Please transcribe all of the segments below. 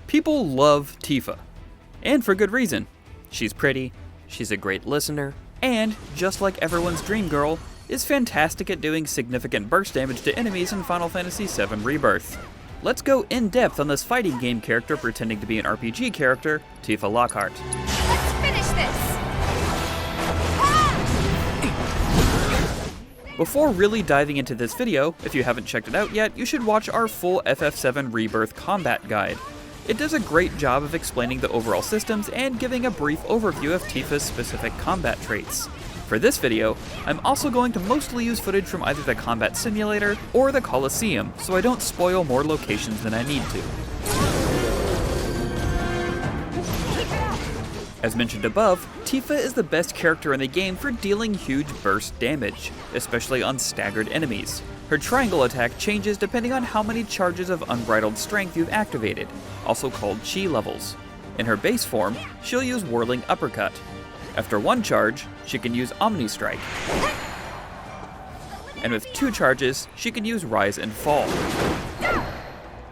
People love Tifa, and for good reason. She's pretty, she's a great listener, and, just like everyone's dream girl, is fantastic at doing significant burst damage to enemies in Final Fantasy VII Rebirth. Let's go in depth on this fighting game character pretending to be an RPG character, Tifa Lockhart. Let's finish this! Before really diving into this video, if you haven't checked it out yet, you should watch our full FF7 Rebirth combat guide. It does a great job of explaining the overall systems and giving a brief overview of Tifa's specific combat traits. For this video, I'm also going to mostly use footage from either the Combat Simulator or the Coliseum, so I don't spoil more locations than I need to. As mentioned above, Tifa is the best character in the game for dealing huge burst damage, especially on staggered enemies. Her triangle attack changes depending on how many charges of unbridled strength you've activated, also called chi levels. In her base form, she'll use Whirling Uppercut. After one charge, she can use Omni Strike. And with 2 charges, she can use Rise and Fall.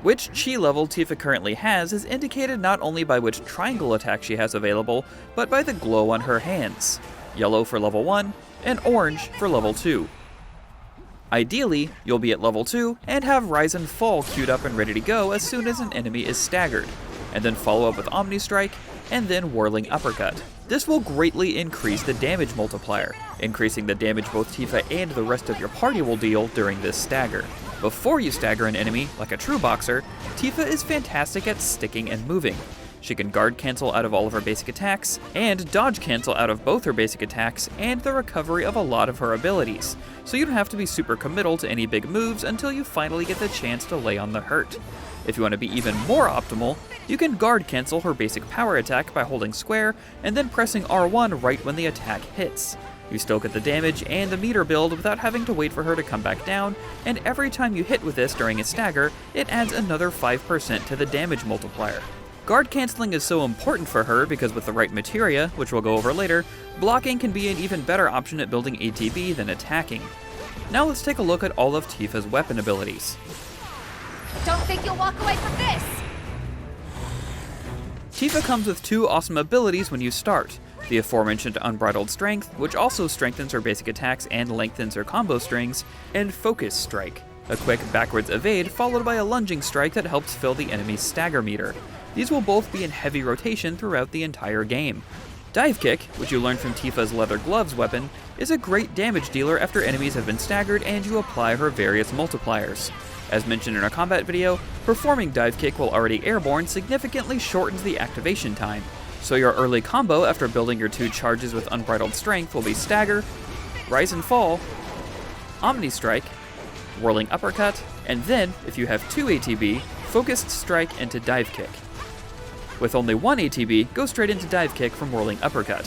Which chi level Tifa currently has is indicated not only by which triangle attack she has available, but by the glow on her hands. Yellow for level 1, and orange for level 2. Ideally, you'll be at level 2 and have Rise and Fall queued up and ready to go as soon as an enemy is staggered, and then follow up with Omni Strike, and then Whirling Uppercut. This will greatly increase the damage multiplier, increasing the damage both Tifa and the rest of your party will deal during this stagger. Before you stagger an enemy, like a true boxer, Tifa is fantastic at sticking and moving. She can guard cancel out of all of her basic attacks, and dodge cancel out of both her basic attacks and the recovery of a lot of her abilities, so you don't have to be super committal to any big moves until you finally get the chance to lay on the hurt. If you want to be even more optimal, you can guard cancel her basic power attack by holding square and then pressing R1 right when the attack hits. You still get the damage and the meter build without having to wait for her to come back down, and every time you hit with this during a stagger, it adds another 5% to the damage multiplier. Guard canceling is so important for her because with the right materia, which we'll go over later, blocking can be an even better option at building ATB than attacking. Now let's take a look at all of Tifa's weapon abilities. Don't think you'll walk away from this! Tifa comes with 2 awesome abilities when you start. The aforementioned Unbridled Strength, which also strengthens her basic attacks and lengthens her combo strings, and Focus Strike, a quick backwards evade followed by a lunging strike that helps fill the enemy's stagger meter. These will both be in heavy rotation throughout the entire game. Dive Kick, which you learn from Tifa's Leather Gloves weapon, is a great damage dealer after enemies have been staggered and you apply her various multipliers. As mentioned in our combat video, performing Dive Kick while already airborne significantly shortens the activation time, so your early combo after building your 2 charges with Unbridled Strength will be Stagger, Rise and Fall, Omni Strike, Whirling Uppercut, and then, if you have 2 ATB, Focused Strike into Dive Kick. With only 1 ATB, go straight into Dive Kick from Whirling Uppercut.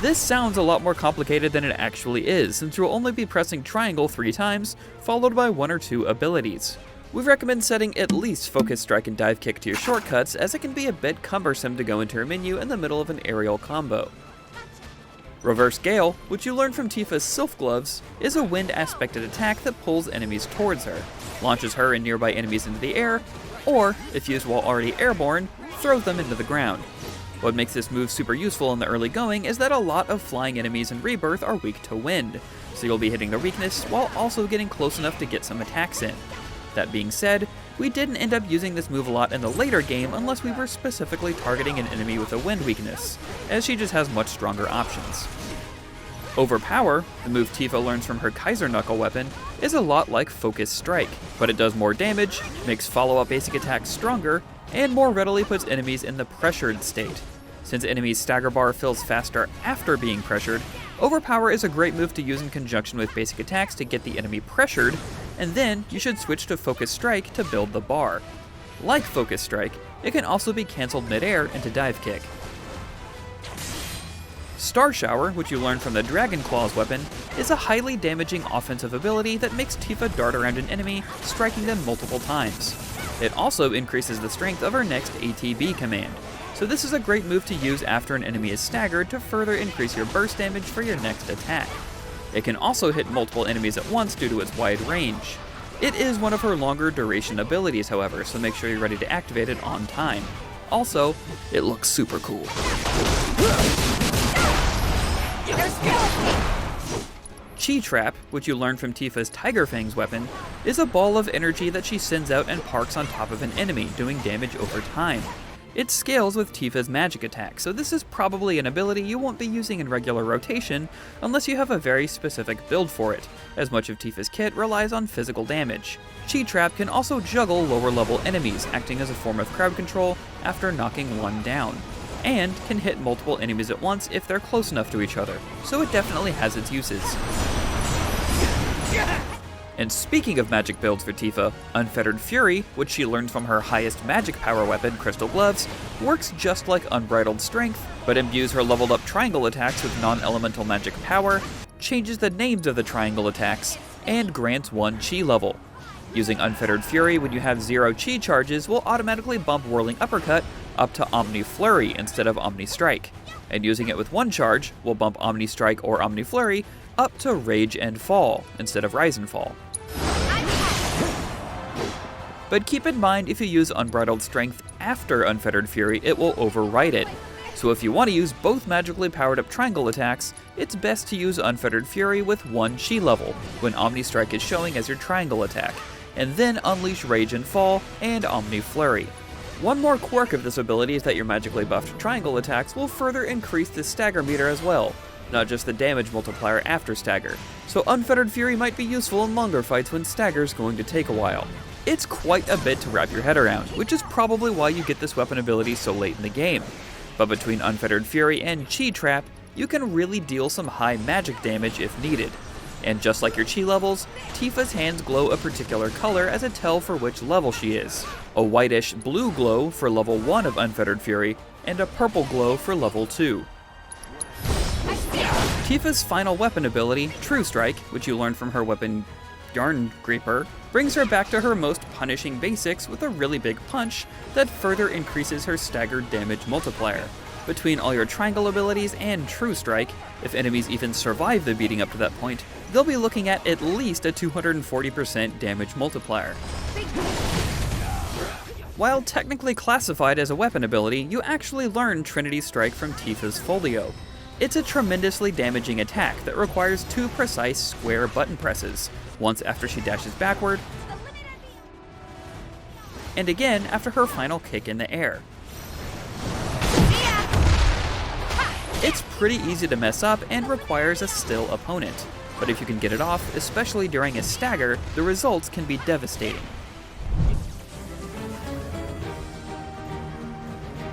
This sounds a lot more complicated than it actually is, since you'll only be pressing triangle 3 times, followed by 1 or 2 abilities. We recommend setting at least Focus Strike and Dive Kick to your shortcuts, as it can be a bit cumbersome to go into your menu in the middle of an aerial combo. Reverse Gale, which you learn from Tifa's Sylph Gloves, is a wind-aspected attack that pulls enemies towards her, launches her and nearby enemies into the air, or, if used while already airborne, throws them into the ground. What makes this move super useful in the early going is that a lot of flying enemies in Rebirth are weak to wind, so you'll be hitting their weakness while also getting close enough to get some attacks in. That being said, we didn't end up using this move a lot in the later game unless we were specifically targeting an enemy with a wind weakness, as she just has much stronger options. Overpower, the move Tifa learns from her Kaiser Knuckle weapon, is a lot like Focus Strike, but it does more damage, makes follow-up basic attacks stronger, and more readily puts enemies in the pressured state. Since enemies' stagger bar fills faster after being pressured, Overpower is a great move to use in conjunction with basic attacks to get the enemy pressured, and then you should switch to Focus Strike to build the bar. Like Focus Strike, it can also be cancelled mid-air into Dive Kick. Star Shower, which you learn from the Dragon Claws weapon, is a highly damaging offensive ability that makes Tifa dart around an enemy, striking them multiple times. It also increases the strength of her next ATB command, so this is a great move to use after an enemy is staggered to further increase your burst damage for your next attack. It can also hit multiple enemies at once due to its wide range. It is one of her longer duration abilities, however, so make sure you're ready to activate it on time. Also, it looks super cool. Chi Trap, which you learn from Tifa's Tiger Fangs weapon, is a ball of energy that she sends out and parks on top of an enemy, doing damage over time. It scales with Tifa's magic attack, so this is probably an ability you won't be using in regular rotation unless you have a very specific build for it, as much of Tifa's kit relies on physical damage. Chi Trap can also juggle lower level enemies, acting as a form of crowd control after knocking one down, and can hit multiple enemies at once if they're close enough to each other, so it definitely has its uses. And speaking of magic builds for Tifa, Unfettered Fury, which she learns from her highest magic power weapon, Crystal Gloves, works just like Unbridled Strength, but imbues her leveled up triangle attacks with non-elemental magic power, changes the names of the triangle attacks, and grants 1 Chi level. Using Unfettered Fury when you have 0 Chi charges will automatically bump Whirling Uppercut up to Omni Flurry instead of Omni Strike, and using it with 1 charge will bump Omni Strike or Omni Flurry up to Rage and Fall instead of Rise and Fall. But keep in mind, if you use Unbridled Strength after Unfettered Fury, it will override it. So if you want to use both magically powered up triangle attacks, it's best to use Unfettered Fury with 1 Chi level when Omni Strike is showing as your triangle attack, and then unleash Rage and Fall and Omni Flurry. One more quirk of this ability is that your magically buffed triangle attacks will further increase the stagger meter as well, not just the damage multiplier after stagger, so Unfettered Fury might be useful in longer fights when stagger's going to take a while. It's quite a bit to wrap your head around, which is probably why you get this weapon ability so late in the game. But between Unfettered Fury and Chi Trap, you can really deal some high magic damage if needed. And just like your Chi levels, Tifa's hands glow a particular color as a tell for which level she is. A whitish blue glow for level 1 of Unfettered Fury, and a purple glow for level 2. Tifa's final weapon ability, True Strike, which you learn from her weapon Yarn Grieper, brings her back to her most punishing basics with a really big punch that further increases her staggered damage multiplier. Between all your triangle abilities and True Strike, if enemies even survive the beating up to that point, they'll be looking at least a 240% damage multiplier. While technically classified as a weapon ability, you actually learn Trinity Strike from Tifa's Folio. It's a tremendously damaging attack that requires 2 precise square button presses, once after she dashes backward, and again after her final kick in the air. It's pretty easy to mess up and requires a still opponent, but if you can get it off, especially during a stagger, the results can be devastating.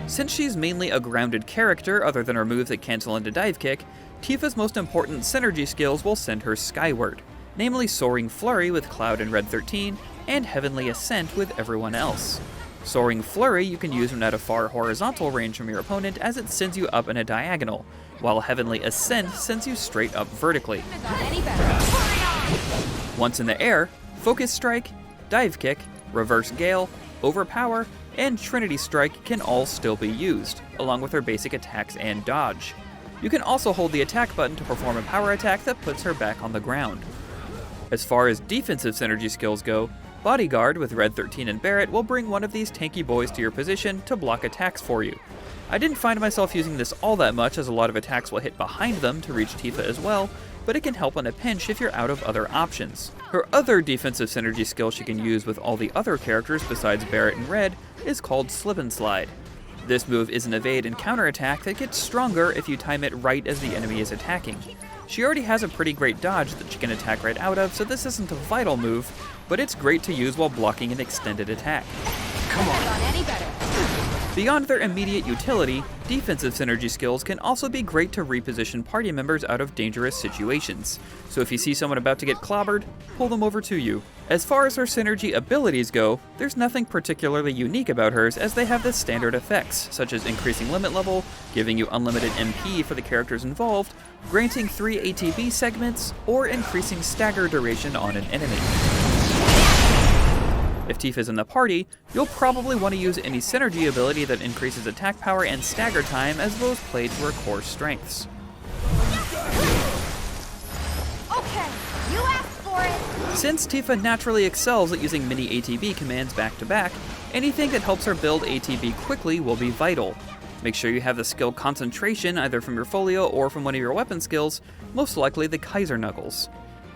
Since she's mainly a grounded character other than her moves that cancel into dive kick, Tifa's most important synergy skills will send her skyward, namely Soaring Flurry with Cloud and Red 13, and Heavenly Ascent with everyone else. Soaring Flurry you can use when at a far horizontal range from your opponent as it sends you up in a diagonal, while Heavenly Ascent sends you straight up vertically. Once in the air, Focus Strike, Dive Kick, Reverse Gale, Overpower, and Trinity Strike can all still be used, along with her basic attacks and dodge. You can also hold the attack button to perform a power attack that puts her back on the ground. As far as defensive synergy skills go, Bodyguard with Red 13 and Barret will bring one of these tanky boys to your position to block attacks for you. I didn't find myself using this all that much as a lot of attacks will hit behind them to reach Tifa as well, but it can help in a pinch if you're out of other options. Her other defensive synergy skill she can use with all the other characters besides Barret and Red is called Slip and Slide. This move is an evade and counter attack that gets stronger if you time it right as the enemy is attacking. She already has a pretty great dodge that she can attack right out of, so this isn't a vital move, but it's great to use while blocking an extended attack. Come on. Beyond their immediate utility, defensive synergy skills can also be great to reposition party members out of dangerous situations. So if you see someone about to get clobbered, pull them over to you. As far as her synergy abilities go, there's nothing particularly unique about hers as they have the standard effects, such as increasing limit level, giving you unlimited MP for the characters involved, granting 3 ATB segments, or increasing stagger duration on an enemy. If Tifa's in the party, you'll probably want to use any synergy ability that increases attack power and stagger time as those play to her core strengths. Okay, you asked for it. Since Tifa naturally excels at using mini ATB commands back to back, anything that helps her build ATB quickly will be vital. Make sure you have the skill Concentration either from your folio or from one of your weapon skills, most likely the Kaiser Knuckles.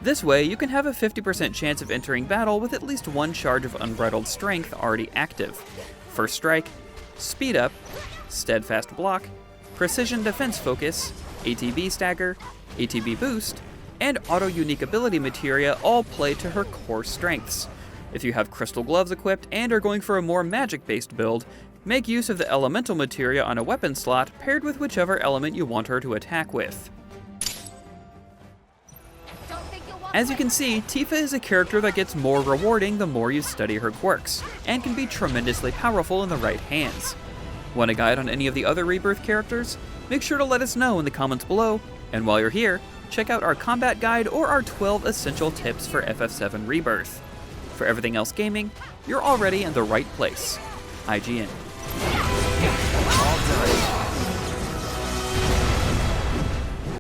This way, you can have a 50% chance of entering battle with at least one charge of Unbridled Strength already active. First Strike, Speed Up, Steadfast Block, Precision Defense Focus, ATB Stagger, ATB Boost, and Auto Unique Ability Materia all play to her core strengths. If you have Crystal Gloves equipped and are going for a more magic-based build, make use of the Elemental Materia on a weapon slot paired with whichever element you want her to attack with. As you can see, Tifa is a character that gets more rewarding the more you study her quirks, and can be tremendously powerful in the right hands. Want a guide on any of the other Rebirth characters? Make sure to let us know in the comments below, and while you're here, check out our combat guide or our 12 essential tips for FF7 Rebirth. For everything else gaming, you're already in the right place. IGN.